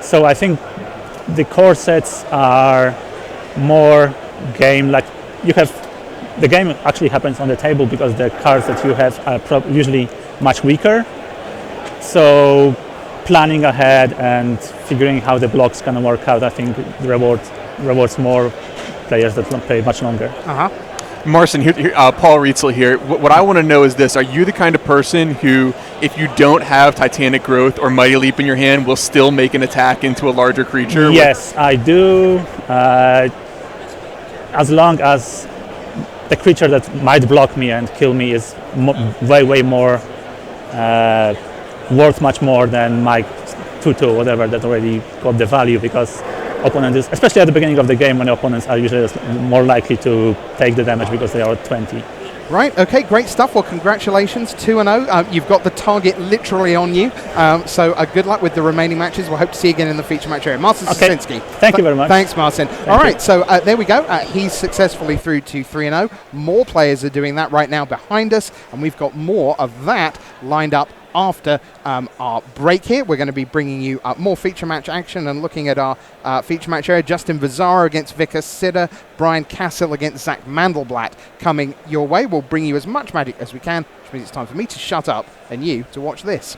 So I think the core sets are more game like you have the game actually happens on the table because the cards that you have are usually much weaker. So planning ahead and figuring how the blocks can work out, I think rewards more players that play much longer. Marcin, Paul Rietzel here. What I want to know is this: are you the kind of person who, if you don't have Titanic Growth or Mighty Leap in your hand, will still make an attack into a larger creature? Yes, I do. As long as the creature that might block me and kill me is way more worth much more than my 2/2 whatever that already got the value, because opponent is, especially at the beginning of the game when the opponents are usually more likely to take the damage because they are at 20. Right, okay, great stuff. Well, congratulations, 2-0. You've got the target literally on you. So good luck with the remaining matches. We'll hope to see you again in the feature match area. Marcin Sosinski. Thank you very much. Thanks, Marcin. All right, so there we go. He's successfully through to 3-0. More players are doing that right now behind us, and we've got more of that lined up after our break here. We're going to be bringing you more feature match action and looking at our feature match area. Justin Vizara against Vikas Sidder, Brian Cassill against Zach Mandelblatt coming your way. We'll bring you as much Magic as we can, which means it's time for me to shut up and you to watch this.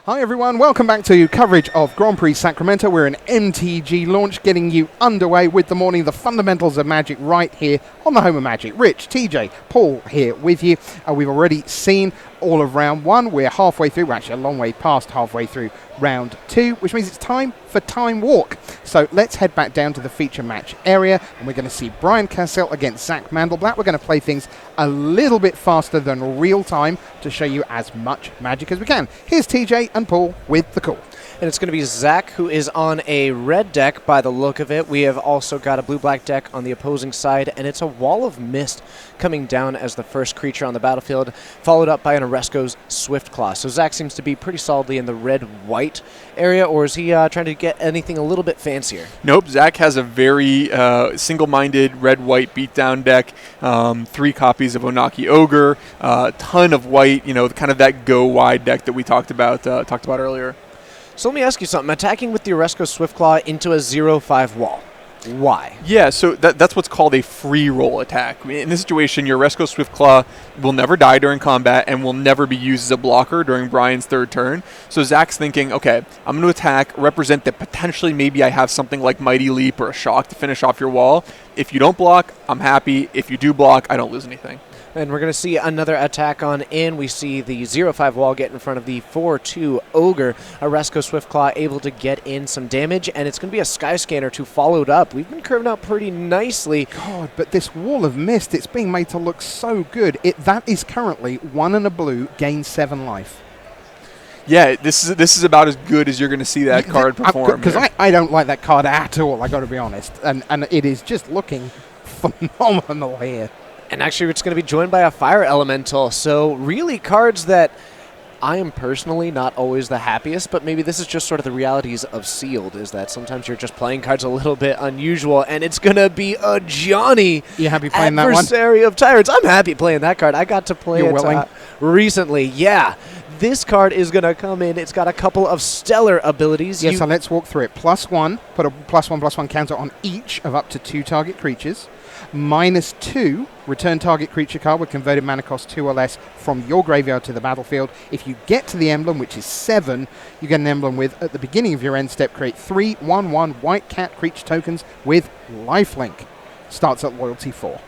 Hi everyone, welcome back to coverage of Grand Prix Sacramento. We're an MTG launch getting you underway with the morning, the fundamentals of Magic right here on the home of Magic. Rich, TJ, Paul here with you. We've already seen all of round one. We're halfway through, we're actually a long way past halfway through round two, which means it's time for Time Walk. So let's head back down to the feature match area and we're going to see Brian Cassell against Zach Mandelblatt. We're going to play things a little bit faster than real time to show you as much Magic as we can. Here's TJ and Paul with the call. And it's going to be Zach, who is on a red deck by the look of it. We have also got a blue-black deck on the opposing side, and it's a Wall of Mist coming down as the first creature on the battlefield, followed up by an Oresco's Swiftclaw. So Zach seems to be pretty solidly in the red-white area, or is he trying to get anything a little bit fancier? Nope, Zach has a very single-minded red-white beatdown deck, 3 copies of Onaki Ogre, a ton of white, kind of that go-wide deck that we talked about earlier. So let me ask you something. Attacking with the Oresco Swiftclaw into a 0/5 wall. Why? Yeah, so that's what's called a free roll attack. In this situation, your Oresco Swiftclaw will never die during combat and will never be used as a blocker during Brian's third turn. So Zach's thinking, okay, I'm going to attack, represent that potentially maybe I have something like Mighty Leap or a Shock to finish off your wall. If you don't block, I'm happy. If you do block, I don't lose anything. And we're going to see another attack on in. We see the 0/5 wall get in front of the 4/2 Ogre. Oresco Swiftclaw able to get in some damage, and it's going to be a Sky Scanner to follow it up. We've been curving out pretty nicely. God, but this Wall of Mist, it's being made to look so good. That is currently 1 and a blue, gain 7 life. Yeah, this is about as good as you're going to see that card perform. Because I don't like that card at all, I got to be honest. And it is just looking phenomenal here. And actually, it's going to be joined by a Fire Elemental. So really cards that I am personally not always the happiest, but maybe this is just sort of the realities of Sealed, is that sometimes you're just playing cards a little bit unusual, and it's going to be a Johnny. You happy playing that one? Adversary of Tyrants. I'm happy playing that card. I got to play it recently. Yeah. This card is going to come in. It's got a couple of stellar abilities. Yeah, so let's walk through it. +1, put a +1/+1 counter on each of up to 2 target creatures. -2, return target creature card with converted mana cost 2 or less from your graveyard to the battlefield. If you get to the emblem, which is 7, you get an emblem with, at the beginning of your end step, create 3 1/1 white cat creature tokens with lifelink. Starts at loyalty 4.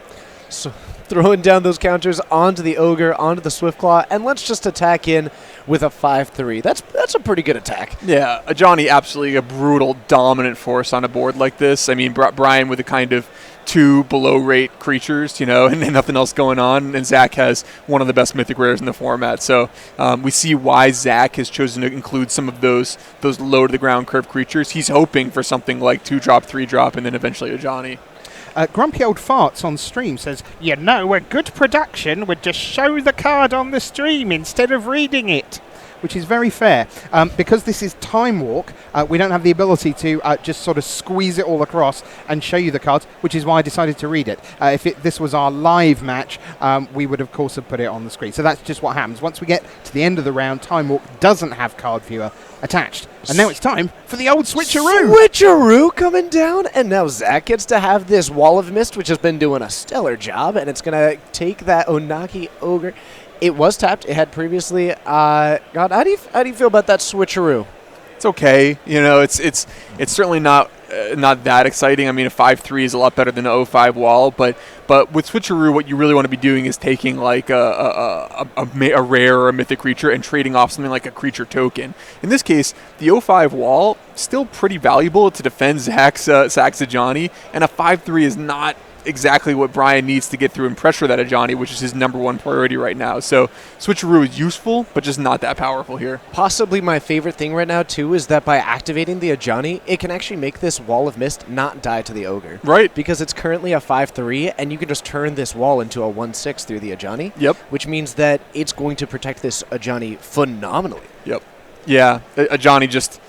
So throwing down those counters onto the Ogre, onto the Swiftclaw, and let's just attack in with a 5/3. That's a pretty good attack. Yeah, a Johnny absolutely a brutal, dominant force on a board like this. I mean, Brian with a kind of 2 below-rate creatures, and nothing else going on, and Zach has one of the best mythic rares in the format. So we see why Zach has chosen to include some of those low-to-the-ground curve creatures. He's hoping for something like 2-drop, 3-drop, and then eventually a Johnny. Grumpy Old Farts on stream says, a good production would just show the card on the stream instead of reading it. Which is very fair. Because this is Time Walk, we don't have the ability to just sort of squeeze it all across and show you the cards, which is why I decided to read it. If this was our live match, we would, of course, have put it on the screen. So that's just what happens. Once we get to the end of the round, Time Walk doesn't have Card Viewer attached. And now it's time for the old switcheroo. Switcheroo coming down, and now Zach gets to have this Wall of Mist, which has been doing a stellar job, and it's going to take that Onaki Ogre. It was tapped. It had previously. God, how do you feel about that switcheroo? It's okay. It's certainly not that exciting. I mean, a 5/3 is a lot better than an 0/5 wall, but with switcheroo, what you really want to be doing is taking like a rare or a mythic creature and trading off something like a creature token. In this case, the 0/5 wall still pretty valuable to defend Zach's Johnny, and a 5/3 is not exactly what Brian needs to get through and pressure that Ajani, which is his #1 priority right now. So switcheroo is useful, but just not that powerful here. Possibly my favorite thing right now, too, is that by activating the Ajani, it can actually make this Wall of Mist not die to the Ogre. Right. Because it's currently a 5/3, and you can just turn this wall into a 1/6 through the Ajani. Yep. Which means that it's going to protect this Ajani phenomenally. Yep. Yeah, Ajani just...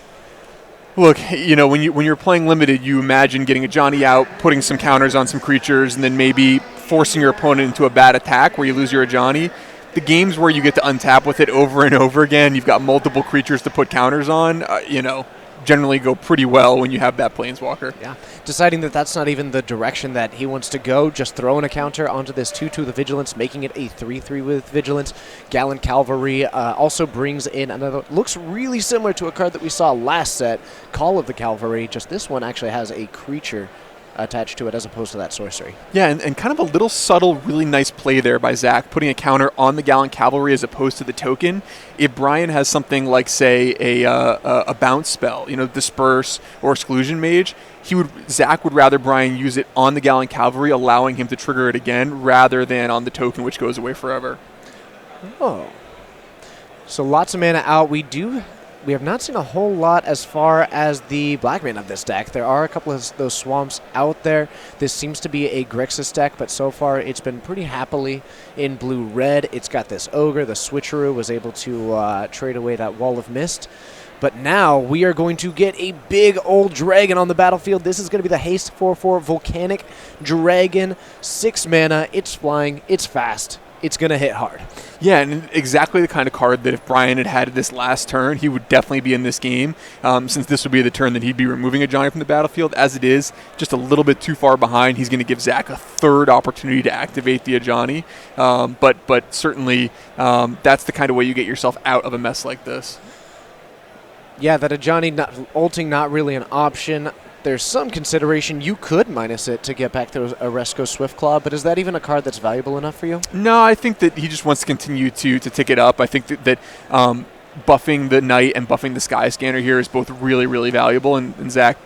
Look, when you're playing limited, you imagine getting a Johnny out, putting some counters on some creatures, and then maybe forcing your opponent into a bad attack where you lose your Johnny. The games where you get to untap with it over and over again, you've got multiple creatures to put counters on, generally go pretty well when you have that Planeswalker. Yeah, deciding that that's not even the direction that he wants to go, just throwing a counter onto this 2/2 with Vigilance, making it a 3/3 with Vigilance. Gallant Cavalry also brings in another, looks really similar to a card that we saw last set, Call of the Cavalry, just this one actually has a creature attached to it as opposed to that sorcery. Yeah, and kind of a little subtle, really nice play there by Zach, putting a counter on the Gallant Cavalry as opposed to the token. If Brian has something like, say, a bounce spell, Disperse or Exclusion Mage, Zach would rather Brian use it on the Gallant Cavalry, allowing him to trigger it again, rather than on the token, which goes away forever. Oh. So lots of mana out. We have not seen a whole lot as far as the black mana of this deck. There are a couple of those swamps out there. This seems to be a Grixis deck, but so far it's been pretty happily in blue-red. It's got this Ogre. The Switcheroo was able to trade away that Wall of Mist. But now we are going to get a big old dragon on the battlefield. This is going to be the Haste 4/4 Volcanic Dragon. 6 mana. It's flying. It's fast. It's going to hit hard. Yeah, and exactly the kind of card that if Brian had this last turn, he would definitely be in this game, since this would be the turn that he'd be removing a Johnny from the battlefield. As it is, just a little bit too far behind. He's going to give Zach a third opportunity to activate the Ajani, but certainly that's the kind of way you get yourself out of a mess like this. Yeah, that Ajani ulting not really an option. There's some consideration. You could minus it to get back to a Resco Swiftclaw, but is that even a card that's valuable enough for you? No, I think that he just wants to continue to tick it up. I think that buffing the Knight and buffing the Sky Scanner here is both really, really valuable. And Zach,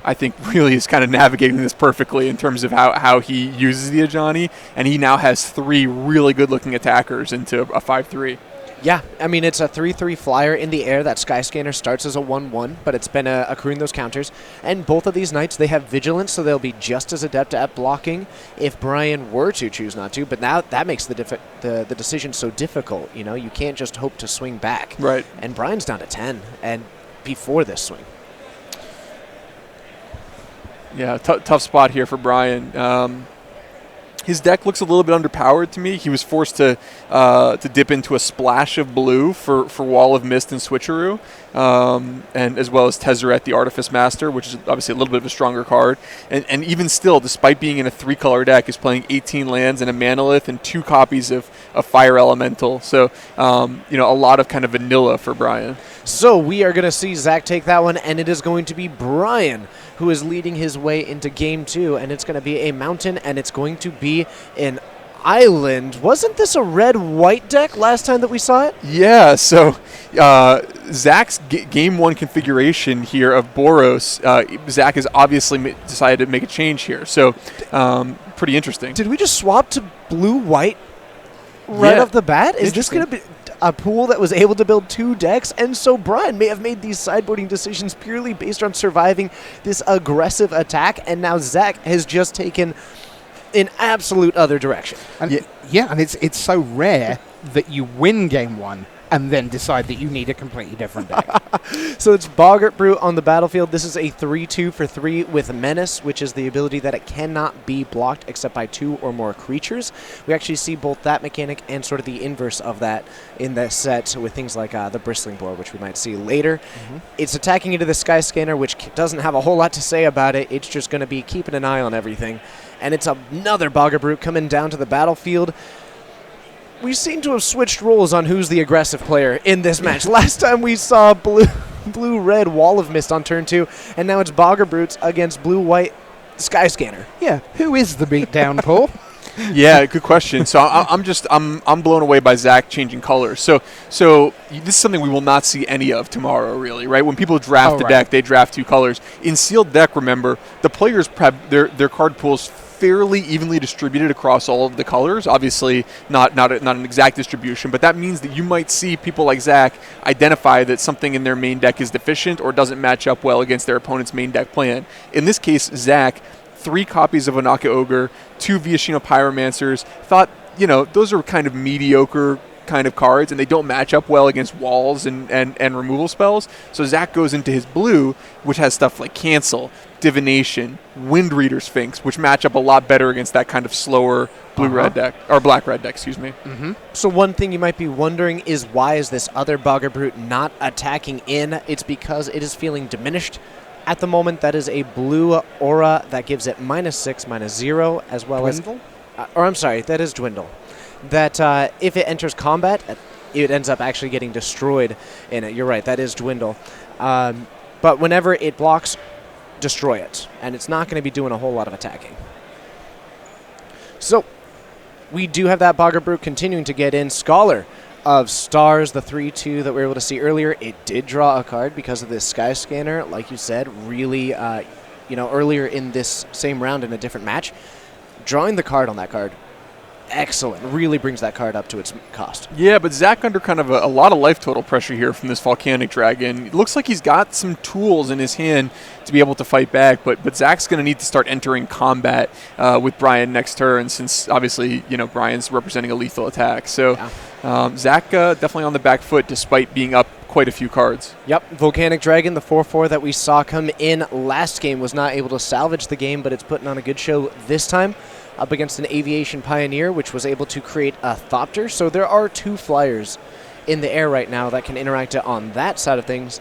I think really is kind of navigating this perfectly in terms of how he uses the Ajani. And he now has 3 really good-looking attackers into a 5/3. Yeah, I mean, it's a 3/3 flyer in the air. That Sky Scanner starts as a 1/1, but it's been accruing those counters. And both of these Knights, they have Vigilance, so they'll be just as adept at blocking if Brian were to choose not to. But now that makes the decision so difficult. You can't just hope to swing back. Right. And Brian's down to 10, and before this swing. Yeah, tough spot here for Brian. His deck looks a little bit underpowered to me. He was forced to dip into a splash of blue for Wall of Mist and Switcheroo, and as well as Tezzeret, the Artifice Master, which is obviously a little bit of a stronger card. And even still, despite being in a 3-color deck, is playing 18 lands and a Manalith and 2 copies of Fire Elemental. So, a lot of kind of vanilla for Brian. So we are going to see Zach take that one, and it is going to be Brian who is leading his way into Game 2, and it's going to be a mountain, and it's going to be an island. Wasn't this a red-white deck last time that we saw it? Yeah, so Zach's Game 1 configuration here of Boros, Zach has obviously decided to make a change here, so pretty interesting. Did we just swap to blue-white right off the bat? Is this going to be a pool that was able to build 2 decks? And so Brian may have made these sideboarding decisions purely based on surviving this aggressive attack, and now Zach has just taken an absolute other direction. And and it's so rare that you win Game 1 and then decide that you need a completely different deck. So it's Boggart Brute on the battlefield. This is a 3/2 for 3 with Menace, which is the ability that it cannot be blocked except by 2 or more creatures. We actually see both that mechanic and sort of the inverse of that in this set with things like the Bristling Boar, which we might see later. Mm-hmm. It's attacking into the Sky Scanner, which doesn't have a whole lot to say about it. It's just going to be keeping an eye on everything. And it's another Boggart Brute coming down to the battlefield. We seem to have switched roles on who's the aggressive player in this match. Last time we saw blue-red Wall of Mist on turn 2, and now it's Boggart Brutes against blue-white Sky Scanner. Yeah, who is the beatdown, Paul? Yeah, good question. So I'm blown away by Zach changing colors. So this is something we will not see any of tomorrow, really, right? When people draft the deck, they draft 2 colors. In sealed deck, remember, the players have their card pools fairly evenly distributed across all of the colors. Obviously, not an exact distribution, but that means that you might see people like Zach identify that something in their main deck is deficient or doesn't match up well against their opponent's main deck plan. In this case, Zach, 3 copies of Anaka Ogre, 2 Viashino Pyromancers, thought, those are kind of mediocre kind of cards, and they don't match up well against walls and removal spells. So Zach goes into his blue, which has stuff like Cancel, Divination, Wind Reader Sphinx, which match up a lot better against that kind of slower blue-red deck, or black-red deck, excuse me. So one thing you might be wondering is why is this other Bogger Brute not attacking in? It's because it is feeling diminished. At the moment, that is a blue aura that gives it -6, -0, as well Dwindle? that is Dwindle. That if it enters combat, it ends up actually getting destroyed in it. You're right, that is Dwindle. But whenever it blocks, destroy it. And it's not going to be doing a whole lot of attacking. So, we do have that Bogger Brute continuing to get in. Scholar of Stars, the 3/2 that we were able to see earlier, it did draw a card because of this Sky Scanner, like you said, really, earlier in this same round in a different match. Drawing the card on that card, excellent. Really brings that card up to its cost. Yeah, but Zach under kind of a lot of life total pressure here from this Volcanic Dragon. It looks like he's got some tools in his hand to be able to fight back, but Zach's going to need to start entering combat with Brian next turn, since obviously, Brian's representing a lethal attack. So Zach definitely on the back foot despite being up quite a few cards. Yep, Volcanic Dragon, the 4/4 that we saw come in last game, was not able to salvage the game, but it's putting on a good show this time. Up against an Aviation Pioneer, which was able to create a Thopter. So there are 2 flyers in the air right now that can interact on that side of things.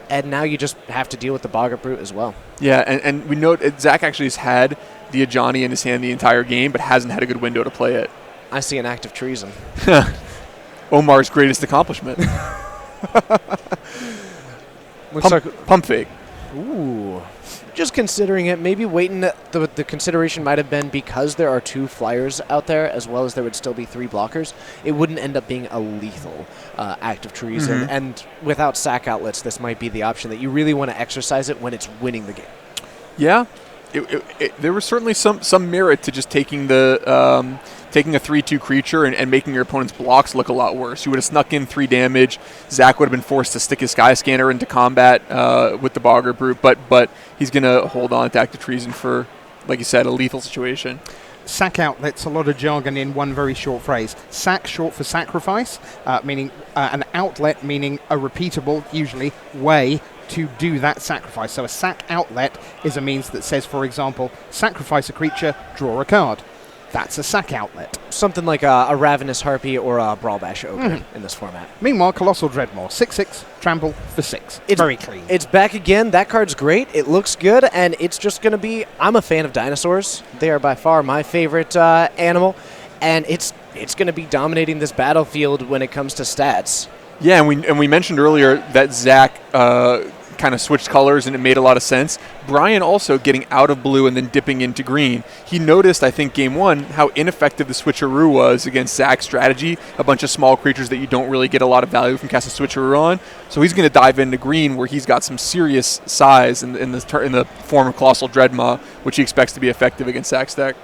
And now you just have to deal with the Bogger Brute as well. Yeah, and we know Zach actually has had the Ajani in his hand the entire game, but hasn't had a good window to play it. I see an act of treason. Omar's greatest accomplishment. Pump fake. Ooh. Just considering it, maybe waiting. The consideration might have been because there are 2 flyers out there, as well as there would still be 3 blockers, it wouldn't end up being a lethal act of treason. And without sack outlets, this might be the option that you really want to exercise it when it's winning the game. Yeah. There was certainly some merit to just taking taking a 3/2 creature and making your opponent's blocks look a lot worse. You would have snuck in 3 damage. Zach would have been forced to stick his Sky Scanner into combat with the Bogger Brute, but he's going to hold on to Act of Treason for, like you said, a lethal situation. Sack outlets, a lot of jargon in one very short phrase. Sack, short for sacrifice, meaning an outlet, meaning a repeatable, usually, way to do that sacrifice. So a sack outlet is a means that says, for example, sacrifice a creature, draw a card. That's a sack outlet. Something like a Ravenous Harpy or a Brawlbash Ogre in this format. Meanwhile, Colossal Dreadmaw, 6/6, trample for 6. It's very clean. It's back again. That card's great. It looks good, and it's just going to be... I'm a fan of dinosaurs. They are by far my favorite animal, and it's going to be dominating this battlefield when it comes to stats. Yeah, and we mentioned earlier that Zach kind of switched colors, and it made a lot of sense. Brian also getting out of blue and then dipping into green. He noticed, I think, game 1, how ineffective the switcheroo was against Zach's strategy, a bunch of small creatures that you don't really get a lot of value from casting switcheroo on. So he's going to dive into green, where he's got some serious size in the form of Colossal Dreadmaw, which he expects to be effective against Zach's deck.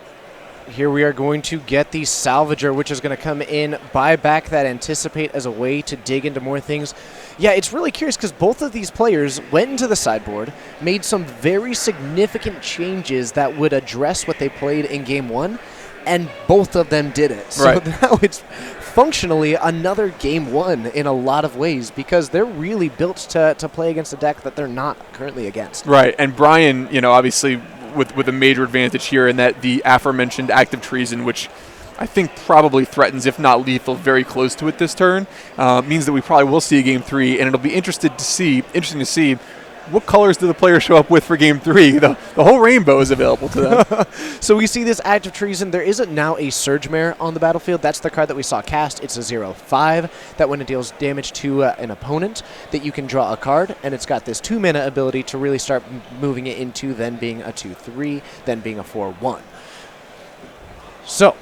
Here we are going to get the Salvager, which is going to come in, buy back that Anticipate as a way to dig into more things. Yeah, it's really curious because both of these players went into the sideboard, made some very significant changes that would address what they played in game 1, and both of them did it. So now it's functionally another game 1 in a lot of ways, because they're really built to play against a deck that they're not currently against. Right, and Brian, obviously with a major advantage here in that the aforementioned Act of Treason, which I think probably threatens, if not lethal, very close to it this turn, means that we probably will see a game 3, and it'll be interesting to see what colors do the players show up with for game 3. The whole rainbow is available to them. So we see this Act of Treason. There isn't now a Surge Mare on the battlefield. That's the card that we saw cast. It's a 0/5 that when it deals damage to an opponent, that you can draw a card, and it's got this 2-mana ability to really start moving it into then being a 2/3, then being a 4/1. So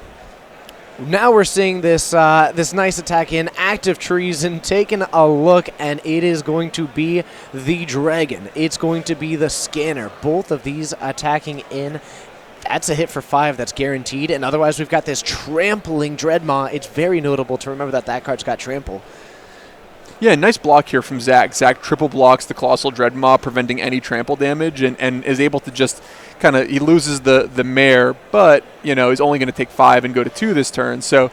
now we're seeing this this nice attack in Act of Treason, taking a look, and it is going to be the Dragon. It's going to be the Scanner. Both of these attacking in. That's a hit for 5 that's guaranteed, and otherwise we've got this Trampling Dreadmaw. It's very notable to remember that card's got Trample. Yeah, nice block here from Zach. Zach triple blocks the Colossal Dreadmaw, preventing any trample damage, and is able to just he loses the mare, but he's only going to take 5 and go to 2 this turn. So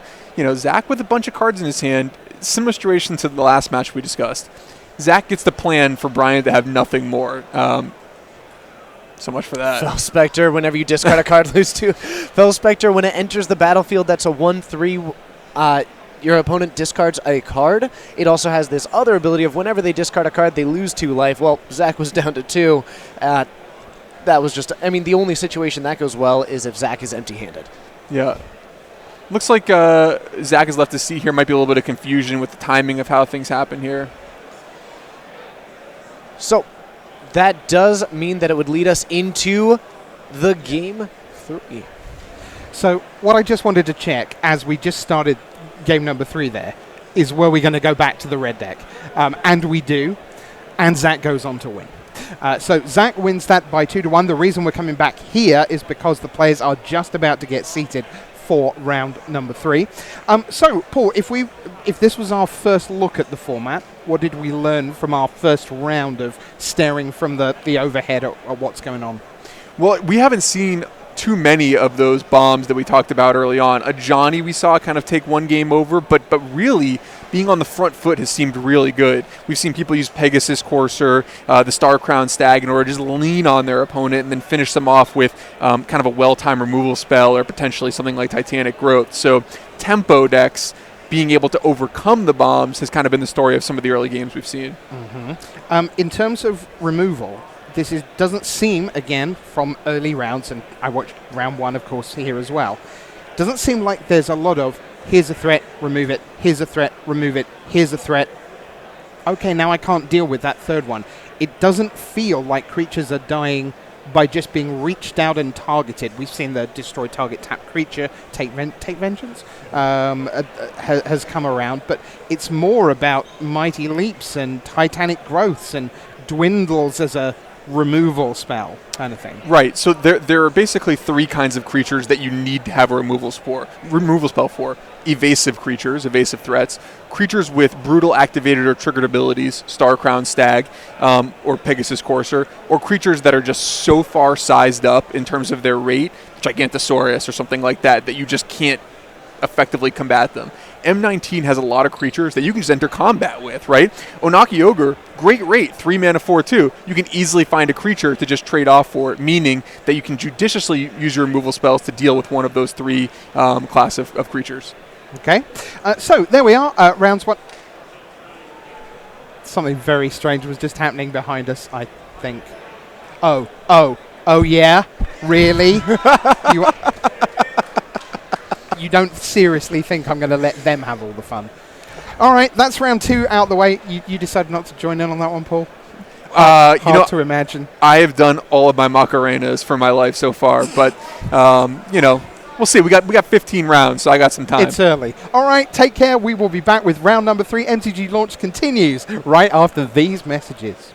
Zach with a bunch of cards in his hand, similar situation to the last match we discussed. Zach gets the plan for Brian to have nothing more. So much for that. Fel Spectre, whenever you discard a card, lose 2. Fel Spectre, when it enters the battlefield, that's a 1/3. Your opponent discards a card. It also has this other ability of whenever they discard a card, they lose 2 life. Well, Zach was down to 2. That was just, the only situation that goes well is if Zach is empty-handed. Yeah. Looks like Zach is left to see here. Might be a little bit of confusion with the timing of how things happen here. So that does mean that it would lead us into the game 3. So what I just wanted to check as we just started game number 3 there is, were we going to go back to the red deck? And we do. And Zach goes on to win. So Zach wins that by 2-1. The reason we're coming back here is because the players are just about to get seated for round number 3. So, Paul, if this was our first look at the format, what did we learn from our first round of staring from the overhead at what's going on? Well, we haven't seen too many of those bombs that we talked about early on. A Johnny we saw kind of take one game over, but really being on the front foot has seemed really good. We've seen people use Pegasus Courser, the Star Crown Stag in order to just lean on their opponent and then finish them off with kind of a well-timed removal spell or potentially something like Titanic Growth. So tempo decks being able to overcome the bombs has kind of been the story of some of the early games we've seen. Mm-hmm. In terms of removal, this doesn't seem, again, from early rounds, and I watched round 1, of course, here as well, doesn't seem like there's a lot of, here's a threat, remove it, here's a threat, remove it, here's a threat. Okay, now I can't deal with that third one. It doesn't feel like creatures are dying by just being reached out and targeted. We've seen the destroy target tap creature, take vengeance, has come around, but it's more about mighty leaps and titanic growths and dwindles as a removal spell kind of thing. Right. So there are basically 3 kinds of creatures that you need to have a removal spell for. Evasive creatures, evasive threats, creatures with brutal activated or triggered abilities, Star Crown Stag, or Pegasus Courser, or creatures that are just so far sized up in terms of their rate, Gigantosaurus or something like that you just can't effectively combat them. M19 has a lot of creatures that you can just enter combat with, right? Onaki Ogre, great rate, 3 mana 4/2. You can easily find a creature to just trade off for it, meaning that you can judiciously use your removal spells to deal with one of those 3 class of creatures. Okay, so there we are, rounds 1. Something very strange was just happening behind us, I think. Oh yeah? Really? You don't seriously think I'm going to let them have all the fun? All right, that's round 2 out the way. You decided not to join in on that one, Paul? Hard to imagine. I have done all of my Macarenas for my life so far, but, we'll see. We got 15 rounds, so I got some time. It's early. All right, take care. We will be back with round number 3. MTG Launch continues right after these messages.